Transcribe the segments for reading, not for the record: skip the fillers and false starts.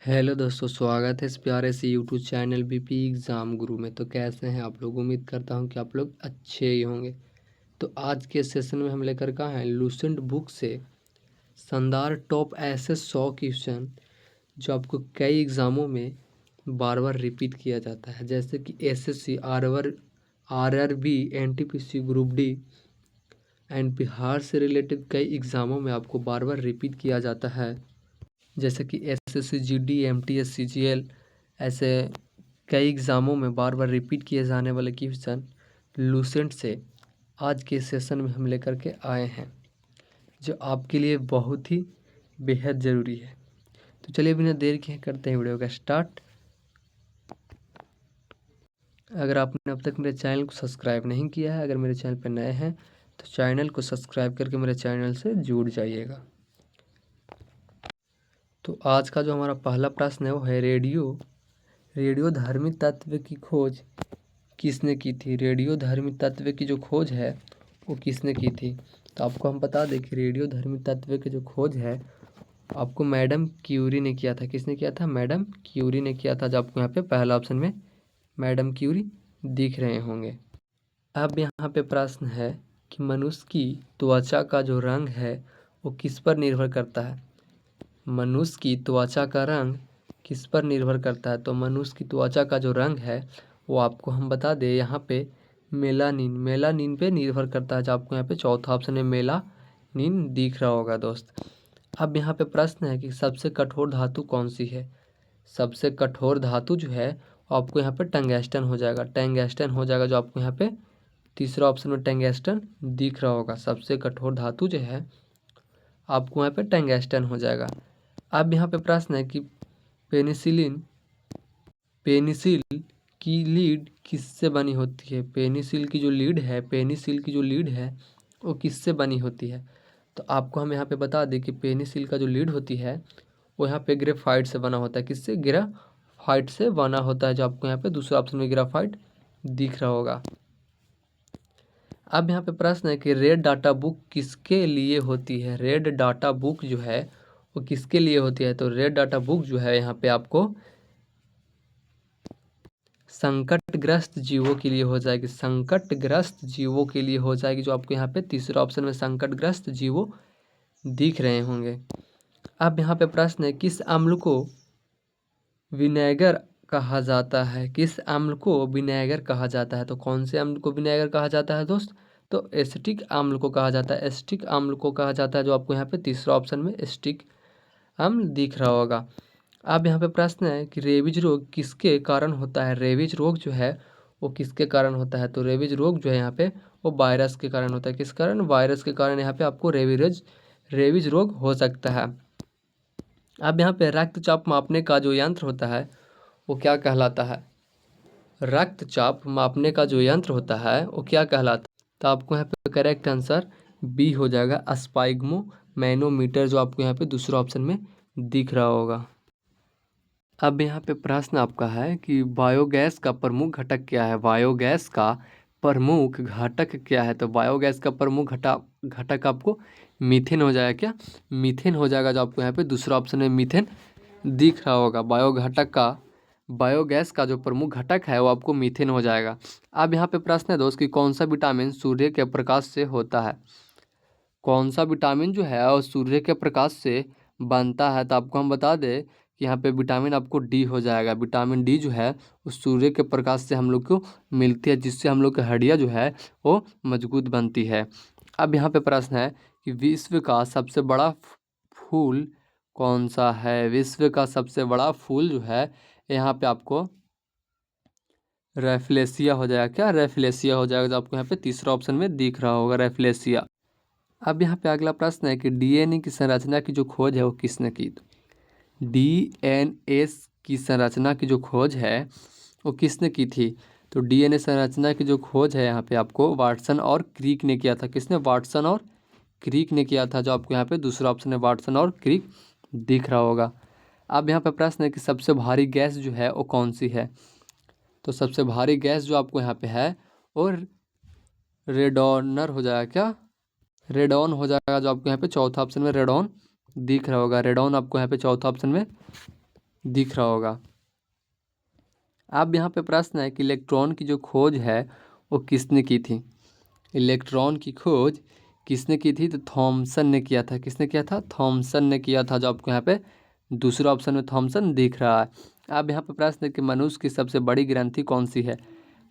Hello दोस्तों, स्वागत है इस प्यारे से यूट्यूब चैनल बीपी एग्ज़ाम गुरु में। तो कैसे हैं आप लोग? उम्मीद करता हूं कि आप लोग अच्छे ही होंगे। तो आज के सेशन में हम लेकर का है लूसेंट बुक से शानदार टॉप ऐसे 100 क्वेश्चन जो आपको कई एग्ज़ामों में बार बार रिपीट किया जाता है, जैसे कि SSC, RRB, NTPC, group D and Bihar से रिलेटेड कई एग्ज़ामों में आपको बार बार रिपीट किया जाता है, जैसे कि एसएससी, जीडी, एमटीएस, सीजीएल। ऐसे कई एग्ज़ामों में बार बार रिपीट किए जाने वाले क्वेश्चन लूसेंट से आज के सेशन में हम लेकर के आए हैं, जो आपके लिए बहुत ही बेहद ज़रूरी है। तो चलिए बिना देर किए करते हैं वीडियो का स्टार्ट। अगर आपने अब तक मेरे चैनल को सब्सक्राइब नहीं किया है, अगर मेरे चैनल पर नए हैं तो चैनल को सब्सक्राइब करके मेरे चैनल से जुड़ जाइएगा। तो आज का जो हमारा पहला प्रश्न है वो है रेडियोधर्मी तत्व की खोज किसने की थी? रेडियोधर्मी तत्व की जो खोज है वो किसने की थी? तो आपको हम बता दें कि रेडियोधर्मी तत्व की जो खोज है आपको मैडम क्यूरी ने किया था। किसने किया था? मैडम क्यूरी ने किया था, जो आपको यहाँ पे पहला ऑप्शन में मैडम क्यूरी दिख रहे होंगे। अब यहाँ पे प्रश्न है कि मनुष्य की त्वचा का जो रंग है वो किस पर निर्भर करता है? मनुष्य की त्वचा का रंग किस पर निर्भर करता है? तो मनुष्य की त्वचा का जो रंग है वो आपको हम बता दें यहाँ पे मेलानिन पे निर्भर करता है, जो आपको यहाँ पे चौथा ऑप्शन में मेलानिन दिख रहा होगा दोस्त। अब यहाँ पे प्रश्न है कि सबसे कठोर धातु कौन सी है? सबसे कठोर धातु जो है आपको यहाँ पे टंगस्टन हो जाएगा, जो आपको यहाँ पे तीसरा ऑप्शन में टंगस्टन दिख रहा होगा। सबसे कठोर धातु जो है आपको यहाँ पे टंगस्टन हो जाएगा। अब यहाँ पे प्रश्न है कि पेनिसिल की लीड किससे बनी होती है? पेनिसिल की जो लीड है वो किससे बनी होती है? तो आपको हम यहाँ पे बता दें कि पेनिसिल का जो लीड होती है वो यहाँ पे ग्रेफाइट से बना होता है। किससे? ग्रेफाइट से बना होता है, जो आपको यहाँ पे दूसरा ऑप्शन में ग्रेफाइट दिख रहा होगा। अब यहाँ पे प्रश्न है कि रेड डाटा बुक किसके लिए होती है? रेड डाटा बुक जो है वो किसके लिए होती है? तो रेड डाटा बुक जो है यहाँ पे आपको संकटग्रस्त जीवों के लिए हो जाएगी, जो आपको यहाँ पे तीसरा ऑप्शन में संकटग्रस्त जीवों दिख रहे होंगे। अब यहाँ पे प्रश्न है किस अम्ल को विनेगर कहा जाता है? तो कौन से अम्ल को विनेगर कहा जाता है दोस्त? तो एसिटिक अम्ल को कहा जाता है, जो आपको यहाँ पे तीसरा ऑप्शन में एसिटिक अम्ल दिख रहा होगा। अब यहाँ पे प्रश्न है कि रेबीज रोग किसके कारण होता है? रेबीज रोग जो है वो किसके कारण होता है? तो रेबीज रोग जो है यहाँ पे वो वायरस के कारण होता है। किस कारण? वायरस के कारण यहाँ पे आपको रेबीज रोग हो सकता है। अब यहाँ पे रक्तचाप मापने का जो यंत्र होता है वो क्या कहलाता है? रक्तचाप मापने का जो यंत्र होता है वो क्या कहलाता है? तो आपको यहाँ पे करेक्ट आंसर बी हो जाएगा, स्पाइग्मो मैनोमीटर, जो आपको यहाँ पे दूसरा ऑप्शन में दिख रहा होगा। अब यहाँ पे प्रश्न आपका है कि बायोगैस का प्रमुख घटक क्या है? बायोगैस का प्रमुख घटक क्या है? तो बायोगैस का प्रमुख घटक आपको मीथेन हो जाएगा। क्या? मीथेन हो जाएगा, जो आपको यहाँ पे दूसरा ऑप्शन में मीथेन दिख रहा होगा। बायोगैस का जो प्रमुख घटक है वो आपको मीथेन हो जाएगा। अब यहाँ पे प्रश्न है दोस्त कि कौन सा विटामिन सूर्य के प्रकाश से होता है? कौन सा विटामिन जो है वो सूर्य के प्रकाश से बनता है? तो आपको हम बता दें कि यहाँ पे विटामिन आपको डी हो जाएगा। विटामिन डी जो है उस सूर्य के प्रकाश से हम लोग को मिलती है, जिससे हम लोग की हड्डियाँ जो है वो मजबूत बनती है। अब यहाँ पे प्रश्न है कि विश्व का सबसे बड़ा फूल कौन सा है? विश्व का सबसे बड़ा फूल जो है यहाँ पे आपको रेफ्लेसिया हो जाएगा। क्या? रेफ्लेसिया हो जाएगा, जो आपको यहाँ पे तीसरा ऑप्शन में दिख रहा होगा, रेफ्लेसिया। अब यहाँ पे अगला प्रश्न है कि डीएनए की संरचना की जो खोज है वो किसने की? डीएनए की संरचना की जो खोज है वो किसने की थी? तो डीएनए संरचना की जो खोज है यहाँ पे आपको वाटसन और क्रिक ने किया था। किसने? वाटसन और क्रिक ने किया था, जो आपको यहाँ पे दूसरा ऑप्शन है वाटसन और क्रिक दिख रहा होगा। अब यहाँ पे प्रश्न है कि सबसे भारी गैस जो है वो कौन सी है? तो सबसे भारी गैस जो आपको यहाँ पे है और रेडोनर हो जाएगा। क्या? रेडॉन हो जाएगा, जो आपको यहाँ पे चौथा ऑप्शन में रेडॉन दिख रहा होगा। रेडॉन आपको यहाँ पे चौथा ऑप्शन में दिख रहा होगा। अब यहाँ पे प्रश्न है कि इलेक्ट्रॉन की जो खोज है वो किसने की थी। इलेक्ट्रॉन की खोज किसने की थी, तो थॉमसन ने किया था। किसने किया था, थॉमसन ने किया था, जो आपको यहाँ पे दूसरे ऑप्शन में थॉमसन दिख रहा है। अब यहाँ पे प्रश्न है कि मनुष्य की सबसे बड़ी ग्रंथि कौन सी है।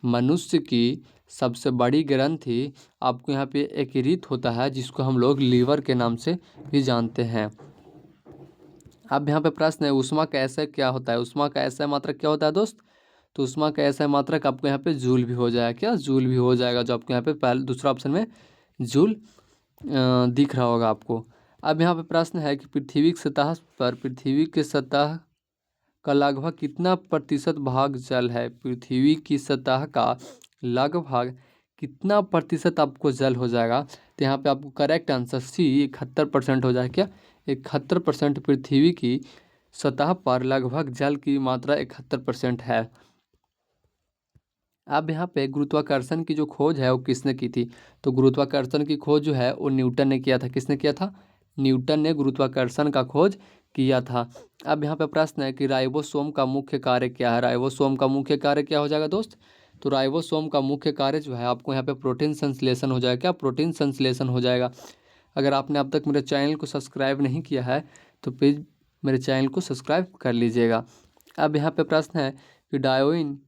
मनुष्य की सबसे बड़ी ग्रंथि आपको यहाँ पे एक यकृत होता है, जिसको हम लोग लीवर के नाम से भी जानते हैं। अब यहाँ पे प्रश्न है ऊष्मा का ऐसा क्या होता है। ऊष्मा का ऐसा मात्रक क्या होता है दोस्त, तो ऊष्मा का ऐसा मात्रक आपको यहाँ पे जूल भी हो जाएगा। क्या, जूल भी हो जाएगा, जो आपको यहाँ पे पहले दूसरा ऑप्शन में जूल दिख रहा होगा आपको। अब यहाँ पे प्रश्न है कि पृथ्वी की सतह पर, पृथ्वी के सतह का लगभग कितना प्रतिशत भाग जल है। पृथ्वी की सतह का लगभग कितना प्रतिशत आपको जल हो जाएगा, तो यहाँ पे आपको करेक्ट आंसर सी 71% हो जाएगा। क्या, 71% पृथ्वी की सतह पर लगभग जल की मात्रा 71% है। अब यहाँ पे गुरुत्वाकर्षण की जो खोज है वो किसने की थी, तो गुरुत्वाकर्षण की खोज जो है वो न्यूटन ने किया था। किसने किया था, न्यूटन ने गुरुत्वाकर्षण का खोज किया था। अब यहाँ पे प्रश्न है कि राइबोसोम का मुख्य कार्य क्या है। राइबोसोम का मुख्य कार्य क्या हो जाएगा दोस्त, तो राइबोसोम का मुख्य कार्य जो है आपको यहाँ पे प्रोटीन संश्लेषण हो जाएगा। क्या, प्रोटीन संश्लेषण हो जाएगा। अगर आपने अब तक मेरे चैनल को सब्सक्राइब नहीं किया है तो प्लीज़ मेरे चैनल को सब्सक्राइब कर लीजिएगा। अब यहाँ पे प्रश्न है कि डायोडीन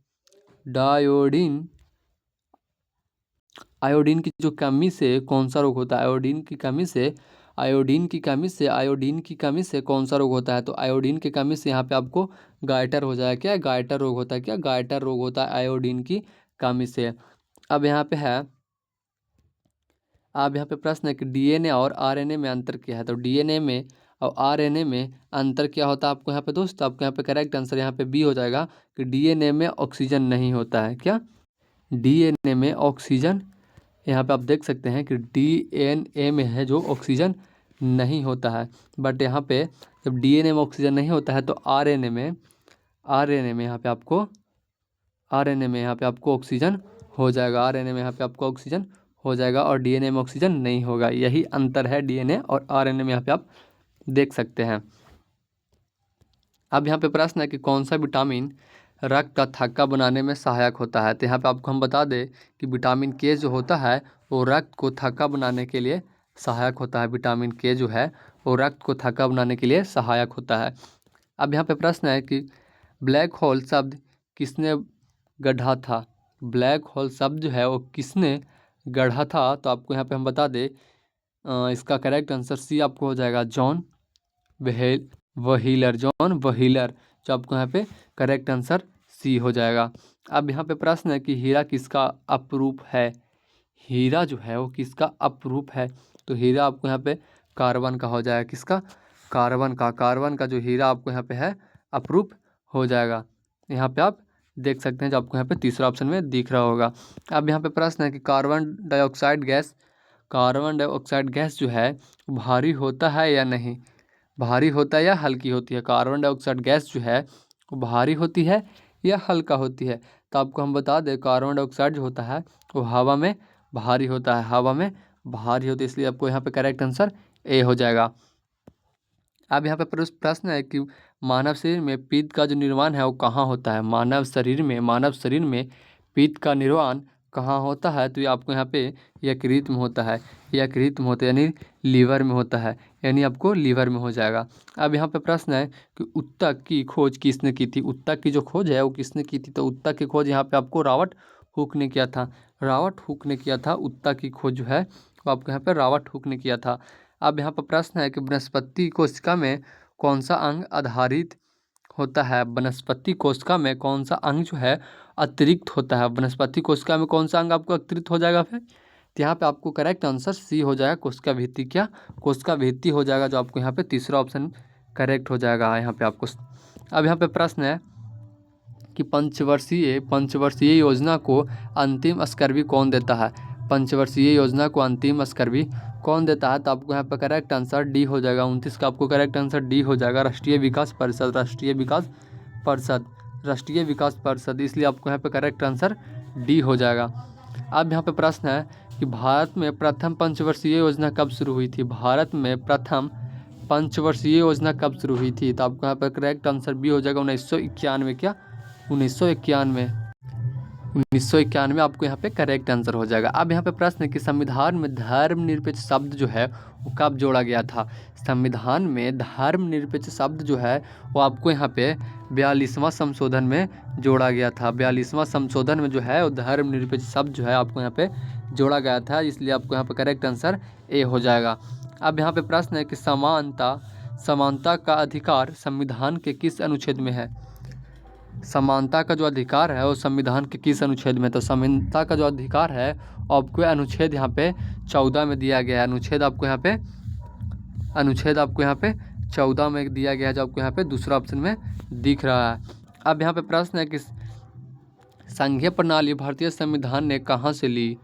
आयोडीन की जो कमी से कौन सा रोग होता है। आयोडीन की कमी से कौन सा रोग होता है, तो आयोडीन की कमी से यहाँ पे आपको गाइटर हो जाएगा। क्या, गाइटर रोग होता है। क्या, गाइटर रोग होता है आयोडीन की कमी से। अब यहाँ पे प्रश्न है कि डीएनए और आरएनए में अंतर क्या है, तो डीएनए में और आरएनए में अंतर क्या होता है आपको यहाँ पे दोस्त, आपको यहाँ पे करेक्ट आंसर यहाँ पे बी हो जाएगा कि डीएनए में ऑक्सीजन नहीं होता है। क्या, डीएनए में ऑक्सीजन, यहाँ पे आप देख सकते हैं कि डीएनए में है जो ऑक्सीजन नहीं होता है, बट यहाँ पे जब डीएनए में ऑक्सीजन नहीं होता है तो आरएनए में यहाँ पे आपको ऑक्सीजन हो जाएगा। आरएनए में यहाँ पे आपको ऑक्सीजन हो जाएगा और डीएनए में ऑक्सीजन नहीं होगा। यही अंतर है डीएनए और आरएनए में, यहाँ पे आप देख सकते हैं। अब यहाँ पे प्रश्न है कि कौन सा विटामिन रक्त का थक्का बनाने में सहायक होता है, तो यहाँ पे आपको हम बता दें कि विटामिन के जो होता है वो रक्त को थक्का बनाने के लिए सहायक होता है। विटामिन के जो है वो रक्त को थक्का बनाने के लिए सहायक होता है। अब यहाँ पे प्रश्न है कि ब्लैक होल शब्द किसने गढ़ा था। ब्लैक होल शब्द जो है वो किसने गढ़ा था, तो आपको यहाँ पे हम बता दें इसका करेक्ट आंसर सी आपको हो जाएगा, जॉन व्हीलर। जॉन व्हीलर, जो आपको यहाँ पे करेक्ट आंसर सी हो जाएगा। अब यहाँ पे प्रश्न है कि हीरा किसका अपरूप है। हीरा जो है वो किसका अपरूप है, तो हीरा आपको यहाँ पे कार्बन का हो जाएगा। किसका, कार्बन का जो हीरा आपको यहाँ पे है अपरूप हो जाएगा। यहाँ पे आप देख सकते हैं, जो आपको यहाँ पे तीसरा ऑप्शन में दिख रहा होगा। अब यहाँ पे प्रश्न है कि कार्बन डाइऑक्साइड गैस जो है भारी होता है या नहीं, भारी होता है या हल्की होती है। कार्बन डाइऑक्साइड गैस जो है वो भारी होती है या हल्का होती है, तो आपको हम बता दें कार्बन डाइऑक्साइड जो होता है वो हवा में भारी होता है। हवा में भारी होती है, इसलिए आपको यहाँ पे करेक्ट आंसर ए हो जाएगा। अब यहाँ पे प्रश्न है कि मानव शरीर में पित्त का जो निर्माण है वो कहाँ होता है। मानव शरीर में पित्त का निर्माण कहाँ होता है, तो ये आपको यहाँ पे यकृत में होता है। यानी लीवर में होता है, यानी आपको लीवर में हो जाएगा। अब यहाँ पे प्रश्न है कि उत्तक की खोज किसने की थी। उत्तक की जो खोज है वो किसने की थी, तो उत्तक की खोज यहाँ पे आपको रॉबर्ट हुक ने किया था। उत्तक की खोज जो है वो आपको यहाँ पे रॉबर्ट हुक ने किया था। अब यहाँ पर प्रश्न है कि वनस्पति कोशिका में कौन सा अंग आधारित होता है। वनस्पति कोशिका में कौन सा अंग जो है अतिरिक्त होता है। वनस्पति कोशिका में कौन सा अंग आपको अतिरिक्त हो जाएगा फिर, तो यहाँ पे आपको करेक्ट आंसर सी हो जाएगा, कोशिका भित्ति। क्या, कोशिका भित्ति हो जाएगा, जो आपको यहाँ पे तीसरा ऑप्शन करेक्ट हो जाएगा यहाँ पे आपको। अब यहाँ पे प्रश्न है कि पंचवर्षीय योजना को अंतिम स्कर्वी कौन देता है। पंचवर्षीय योजना को अंतिम स्कर्वी कौन देता है, तो आपको यहाँ पे करेक्ट आंसर डी हो जाएगा। 29 का आपको करेक्ट आंसर डी हो जाएगा, राष्ट्रीय विकास परिषद, इसलिए आपको यहाँ पे करेक्ट आंसर डी हो जाएगा। अब यहाँ पे प्रश्न है कि भारत में प्रथम पंचवर्षीय योजना कब शुरू हुई थी। भारत में प्रथम पंचवर्षीय योजना कब शुरू हुई थी? तो आपको यहाँ पर करेक्ट आंसर बी हो जाएगा 1991। क्या 1991? 1991 आपको यहाँ पे करेक्ट आंसर हो जाएगा। अब यहाँ पे प्रश्न है कि संविधान में धर्मनिरपेक्ष शब्द जो है वो कब जोड़ा गया था? संविधान में धर्मनिरपेक्ष शब्द जो है वो आपको यहाँ पे 42वां संशोधन में जोड़ा गया था। 42वां संशोधन में जो है वो धर्मनिरपेक्ष शब्द जो है आपको यहाँ पे जोड़ा गया था, इसलिए आपको यहाँ पे करेक्ट आंसर ए हो जाएगा। अब यहाँ पे प्रश्न है कि समानता का अधिकार संविधान के किस अनुच्छेद में है? समानता का जो अधिकार है वो संविधान के किस अनुच्छेद में? तो समानता का जो अधिकार है आपको अनुच्छेद यहाँ पे 14 में दिया गया है। अनुच्छेद आपको यहाँ पे 14 में दिया गया है, जो आपको यहाँ पे दूसरा ऑप्शन में दिख रहा है। अब यहाँ पे प्रश्न है कि संघीय प्रणाली भारतीय संविधान ने कहाँ से ली?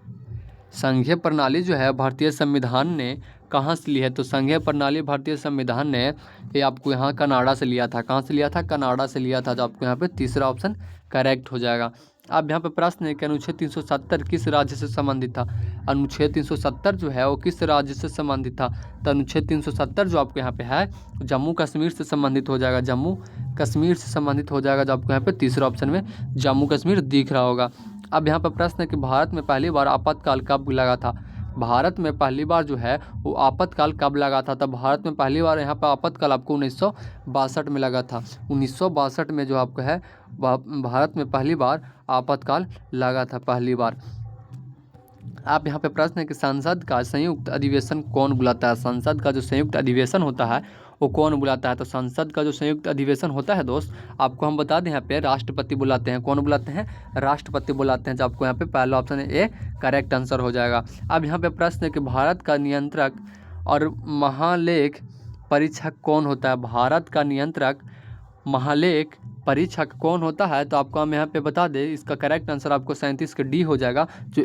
संघीय प्रणाली जो है भारतीय संविधान ने कहाँ से ली है? तो संघीय प्रणाली भारतीय संविधान ने ये आपको यहाँ कनाडा से लिया था। कहाँ से लिया था? कनाडा से लिया था, जो आपको यहाँ पे तीसरा ऑप्शन करेक्ट हो जाएगा। अब यहाँ पे प्रश्न है कि अनुच्छेद 370 किस राज्य से संबंधित था? अनुच्छेद 370 जो है वो किस राज्य से संबंधित था? तो अनुच्छेद 370 जो आपको यहाँ पे है जम्मू कश्मीर से संबंधित हो जाएगा। जम्मू कश्मीर से संबंधित हो जाएगा, जो आपको यहाँ पे तीसरा ऑप्शन में जम्मू कश्मीर दिख रहा होगा। अब यहाँ पर प्रश्न है कि भारत में पहली बार आपातकाल कब लगा था? भारत में पहली बार जो है वो आपातकाल कब लगा था? तब भारत में पहली बार यहाँ पर आपातकाल आपको 1962 में लगा था। 1962 में जो आपको है भारत में पहली बार आपातकाल लगा था पहली बार। आप यहाँ पे प्रश्न है कि संसद का संयुक्त अधिवेशन कौन बुलाता है? संसद का जो संयुक्त अधिवेशन होता है वो कौन बुलाता है? तो संसद का जो संयुक्त अधिवेशन होता है दोस्त, आपको हम बता दें यहाँ पे राष्ट्रपति बुलाते हैं। कौन बुलाते हैं? राष्ट्रपति बुलाते हैं, जो आपको यहाँ पे पहला ऑप्शन है ए करेक्ट आंसर हो जाएगा। अब यहाँ पे प्रश्न है कि भारत का नियंत्रक और महालेख परीक्षक कौन होता है? भारत का नियंत्रक महालेख परीक्षक कौन होता है? तो आपको हम यहाँ पे बता दें, इसका करेक्ट आंसर आपको 37 का डी हो जाएगा, जो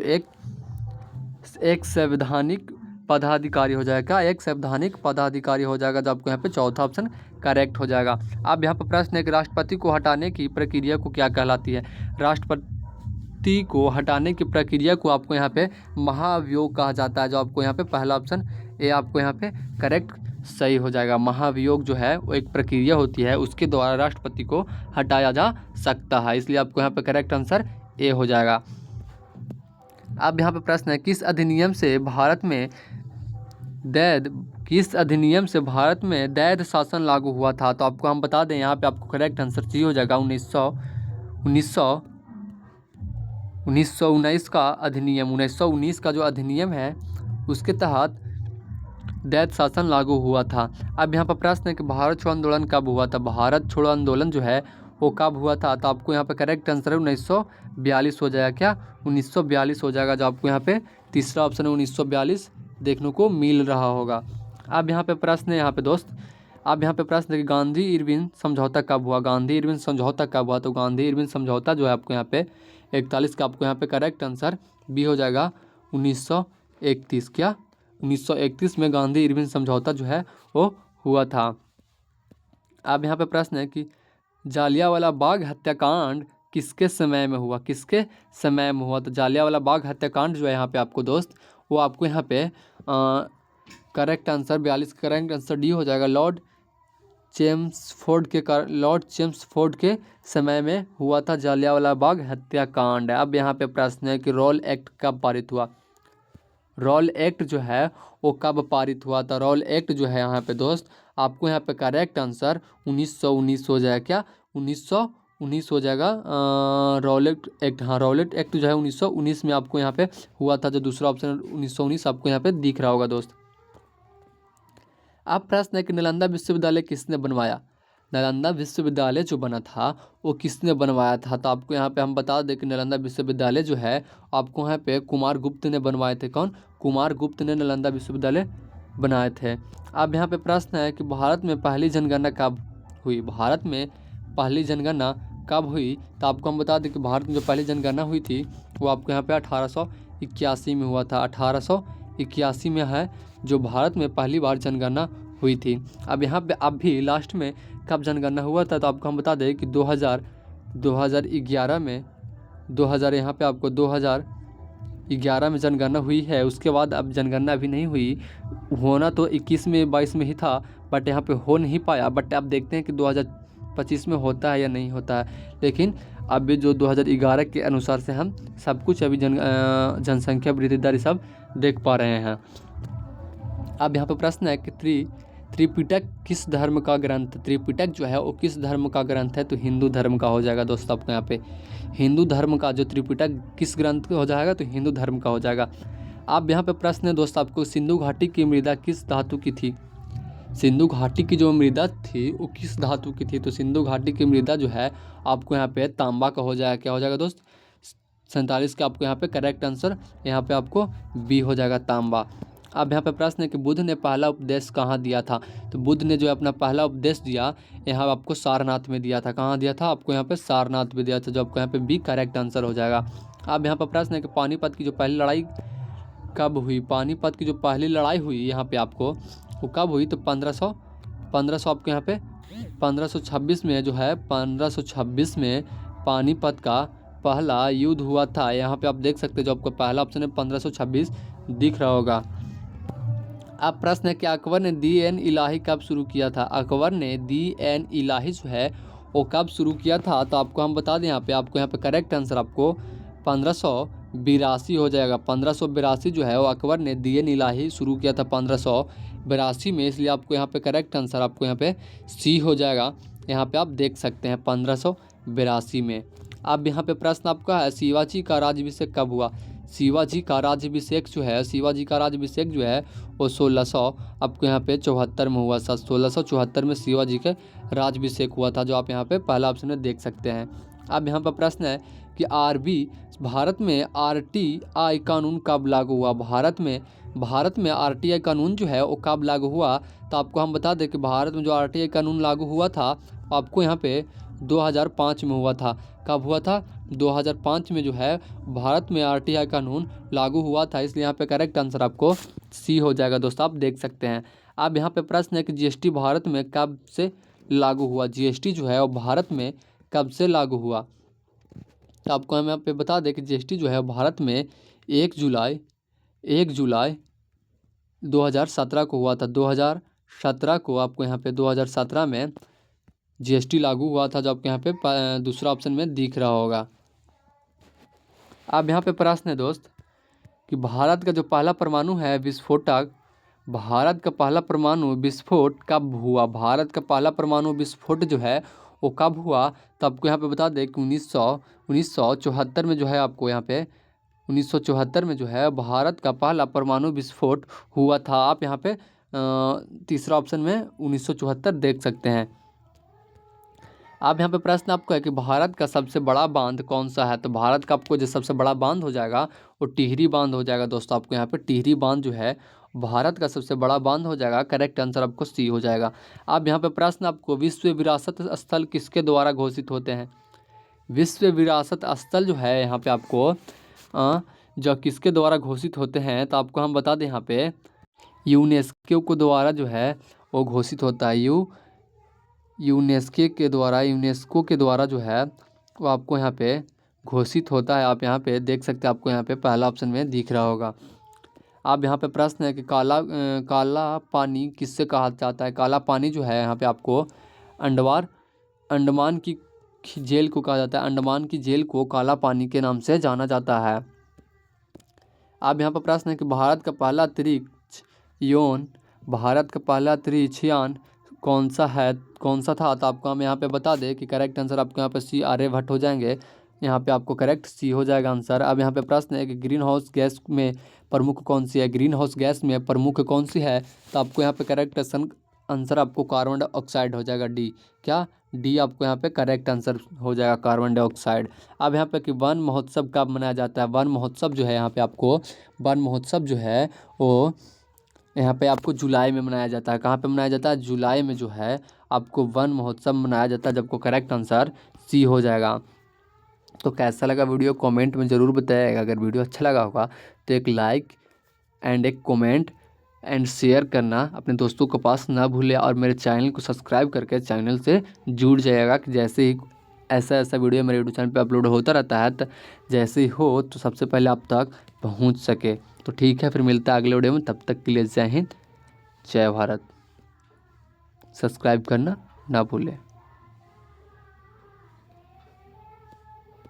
एक संवैधानिक पदाधिकारी हो जाएगा। एक संवैधानिक पदाधिकारी हो जाएगा, जो आपको यहाँ पे चौथा ऑप्शन करेक्ट हो जाएगा। अब यहाँ पर प्रश्न है कि राष्ट्रपति को हटाने की प्रक्रिया को क्या कहलाती है? राष्ट्रपति को हटाने की प्रक्रिया को आपको यहाँ पे महाभियोग कहा जाता है, जो आपको यहाँ पे पहला ऑप्शन ए आपको यहाँ पे करेक्ट सही हो जाएगा। महाभियोग जो है वो एक प्रक्रिया होती है, उसके द्वारा राष्ट्रपति को हटाया जा सकता है, इसलिए आपको यहाँ पे करेक्ट आंसर ए हो जाएगा। अब यहाँ पे प्रश्न है किस अधिनियम से भारत में दैध शासन लागू हुआ था? तो आपको हम बता दें, यहाँ पे आपको करेक्ट आंसर सी हो जाएगा। 1919 का अधिनियम, 1919 का जो अधिनियम है उसके तहत दैध शासन लागू हुआ था। अब यहाँ पर प्रश्न है कि भारत छोड़ो आंदोलन कब हुआ था? भारत छोड़ो आंदोलन जो है वो कब हुआ था? तो आपको यहाँ पे करेक्ट आंसर है 1942 हो जाएगा। क्या 1942 हो जाएगा, जो आपको यहाँ पे तीसरा ऑप्शन है 1942 देखने को मिल रहा होगा। अब यहाँ पे प्रश्न है अब यहाँ पे प्रश्न है कि गांधी इरविन समझौता कब हुआ? गांधी इरविन समझौता कब हुआ? तो गांधी इरविन समझौता जो है आपको यहाँ पे 41 का आपको यहाँ पे करेक्ट आंसर बी हो जाएगा 1931। क्या 1931 में गांधी इरविन समझौता जो है वो हुआ था। अब यहाँ पे प्रश्न है कि जालियांवाला बाग हत्याकांड किसके समय में हुआ? किसके समय में हुआ? तो जालियांवाला बाग हत्याकांड जो है यहाँ पे आपको दोस्त वो आपको यहाँ पे correct answer 42 correct answer D हो जाएगा। लॉर्ड चेम्सफोर्ड के समय में हुआ था जालियांवाला बाग हत्याकांड। अब यहाँ पे प्रश्न है कि रॉल एक्ट कब पारित हुआ? रॉल एक्ट जो है वो कब पारित हुआ था? रॉल एक्ट जो है यहाँ पे दोस्त आपको यहाँ पे करेक्ट आंसर 1919 हो जाएगा। क्या 1919 हो जाएगा। रॉलेट एक्ट, हाँ रॉलेट एक्ट जो है 1919 में आपको यहाँ पे हुआ था, जो दूसरा ऑप्शन 1919 आपको यहाँ पे दिख रहा होगा दोस्त। अब प्रश्न है कि नालंदा विश्वविद्यालय किसने बनवाया? नालंदा विश्वविद्यालय जो बना था वो किसने बनवाया था? तो आपको यहाँ पे हम बता दें कि नालंदा विश्वविद्यालय जो है आपको यहाँ पे कुमार गुप्त ने बनवाए थे। कौन? कुमार गुप्त ने नालंदा विश्वविद्यालय बनाए थे। अब यहाँ पे प्रश्न है कि भारत में पहली जनगणना कब हुई? भारत में पहली जनगणना कब हुई? तो आपको हम बता दें कि भारत में जो पहली जनगणना हुई थी वो आपको यहाँ पे 1881 में हुआ था। 1881 में है जो भारत में पहली बार जनगणना हुई थी। अब यहाँ पे अब भी लास्ट में कब जनगणना हुआ था? तो आपको हम बता दें कि 2011 में 2000 यहाँ पे आपको 2011 में जनगणना हुई है, उसके बाद अब जनगणना अभी नहीं हुई। होना तो 21 में 22 में ही था, बट यहाँ पे हो नहीं पाया। बट अब देखते हैं कि 2025 में होता है या नहीं होता है। लेकिन अभी जो 2011 के अनुसार से हम सब कुछ अभी जनसंख्या वृद्धि दर सब देख पा रहे हैं। अब यहाँ पे प्रश्न है कि त्रिपिटक किस धर्म का ग्रंथ? त्रिपिटक जो है वो किस धर्म का ग्रंथ है? तो हिंदू धर्म का हो जाएगा दोस्तों। आपको यहाँ पे हिंदू धर्म का जो त्रिपिटक किस ग्रंथ का हो जाएगा? तो हिंदू धर्म का हो जाएगा। अब यहाँ पे प्रश्न है दोस्त आपको, सिंधु घाटी की मृदा किस धातु की थी? सिंधु घाटी की जो मृदा थी वो किस धातु की थी? तो सिंधु घाटी की मृदा जो है आपको यहाँ पे तांबा का हो जाएगा। क्या हो जाएगा दोस्त? 47 का आपको यहाँ पे करेक्ट आंसर यहाँ पे आपको बी हो जाएगा, तांबा। अब यहाँ पे प्रश्न है कि बुद्ध ने पहला उपदेश कहाँ दिया था? तो बुद्ध ने जो है अपना पहला उपदेश दिया यहाँ आपको सारनाथ में दिया था। कहाँ दिया था? आपको यहाँ पे सारनाथ में दिया था, जो आपको यहाँ पे बी करेक्ट आंसर हो जाएगा। अब यहाँ पर प्रश्न है कि पानीपत की जो पहली लड़ाई कब हुई? पानीपत की जो पहली लड़ाई हुई यहाँ पे आपको वो कब हुई? तो 1500 आपको यहाँ पे 1526 में जो है 1526 में पानीपत का पहला युद्ध हुआ था। यहाँ पे आप देख सकते हैं जो आपको पहला ऑप्शन है 1526 दिख रहा होगा। अब प्रश्न है कि अकबर ने दी एन इलाही कब शुरू किया था? अकबर ने दी एन इलाही जो है वो कब शुरू किया था? तो आपको हम बता दें, यहाँ पे करेक्ट आंसर आपको 1582 हो जाएगा। 1582 जो है वो अकबर ने दी एन इलाही शुरू किया था 1582 में, इसलिए आपको यहाँ पे करेक्ट आंसर आपको यहाँ पे सी हो जाएगा। यहाँ पे आप देख सकते हैं 1582 में। अब यहाँ पे प्रश्न आपका है शिवाजी का राज्याभिषेक कब हुआ? शिवाजी का राज्याभिषेक जो है वो 1600 आपको यहाँ पे 74 में हुआ था। 1674 में शिवाजी के राज्याभिषेक हुआ था, जो आप यहाँ पे पहला ऑप्शन में देख सकते हैं। अब यहाँ पर प्रश्न है कि भारत में RTI कानून कब लागू हुआ? भारत में RTI कानून जो है वो कब लागू हुआ? तो आपको हम बता दें कि भारत में जो RTI कानून लागू हुआ था आपको यहाँ पे 2005 में हुआ था। कब हुआ था? 2005 में जो है भारत में RTI कानून लागू हुआ था, इसलिए यहाँ पे करेक्ट आंसर आपको सी हो जाएगा दोस्तों, आप देख सकते हैं। अब यहाँ पे प्रश्न है कि GST भारत में कब से लागू हुआ? GST जो है वो भारत में कब से लागू हुआ? तो आपको हम यहाँ पे बता दें कि GST जो है भारत में 1 जुलाई 2017 को हुआ था। 2017 को आपको यहाँ पे 2017 में GST लागू हुआ था, जो आपको यहाँ पे दूसरा ऑप्शन में दिख रहा होगा। अब यहाँ पे प्रश्न है दोस्त कि भारत का जो पहला परमाणु है विस्फोटक, भारत का पहला परमाणु विस्फोट कब हुआ? भारत का पहला परमाणु विस्फोट जो है वो कब हुआ? तो आपको यहाँ पे बता दें कि 1974 में जो है आपको यहाँ पे 1974 में जो है भारत का पहला परमाणु विस्फोट हुआ था। आप यहाँ पे तीसरा ऑप्शन में 1974 देख सकते हैं। अब यहाँ पे प्रश्न आपको है कि भारत का सबसे बड़ा बांध कौन सा है? तो भारत का आपको जो सबसे बड़ा बांध हो जाएगा वो टिहरी बांध हो जाएगा दोस्तों। आपको यहाँ पे टिहरी बांध जो है भारत का सबसे बड़ा बांध हो जाएगा। करेक्ट आंसर आपको सी हो जाएगा। अब यहाँ पे प्रश्न आपको विश्व विरासत स्थल किसके द्वारा घोषित होते हैं? विश्व विरासत स्थल जो है यहाँ पे आपको जो किसके द्वारा घोषित होते हैं? तो आपको हम बता दें यहाँ पे यूनेस्को के द्वारा जो है वो घोषित होता है। यूनेस्को के द्वारा जो है वो आपको यहाँ पे घोषित होता है। आप यहाँ पे देख सकते हैं, आपको यहाँ पे पहला ऑप्शन में दिख रहा होगा। अब यहाँ पे प्रश्न है कि काला पानी किससे कहा जाता है? काला पानी जो है यहाँ पे आपको अंडमान की झील को कहा जाता है। अंडमान की झील को काला पानी के नाम से जाना जाता है। अब यहाँ पर प्रश्न है कि भारत का पहला अंतरिक्ष यान कौन सा था? तो आपको हम यहाँ पे बता दें कि करेक्ट आंसर आपको यहाँ पे सी आर्यभट्ट हो जाएंगे। यहाँ पे आपको करेक्ट सी हो जाएगा आंसर। अब यहाँ पे प्रश्न है कि ग्रीन हाउस गैस में प्रमुख कौन सी है? ग्रीन हाउस गैस में प्रमुख कौन सी है? तो आपको यहाँ पे करेक्ट आंसर आपको कार्बन डाइऑक्साइड हो जाएगा, डी। क्या? डी आपको यहाँ पे करेक्ट आंसर हो जाएगा, कार्बन डाइऑक्साइड। अब यहाँ पे कि वन महोत्सव कब मनाया जाता है? वन महोत्सव जो है यहाँ पे आपको वन महोत्सव जो है वो यहाँ पे आपको जुलाई में मनाया जाता है। कहाँ पे मनाया जाता है? जुलाई में जो है आपको वन महोत्सव मनाया जाता है, जब को करेक्ट आंसर सी हो जाएगा। तो कैसा लगा वीडियो कमेंट में ज़रूर बताइएगा। अगर वीडियो अच्छा लगा होगा तो एक लाइक एंड एक कमेंट एंड शेयर करना अपने दोस्तों के पास ना भूलें, और मेरे चैनल को सब्सक्राइब करके चैनल से जुड़ जाइएगा कि जैसे ही ऐसा ऐसा वीडियो मेरे यूट्यूब चैनल पे अपलोड होता रहता है, तो जैसे ही हो तो सबसे पहले आप तक पहुंच सके। तो ठीक है, फिर मिलता है अगले वीडियो में, तब तक के लिए जय हिंद, जय भारत। सब्सक्राइब करना ना भूलें।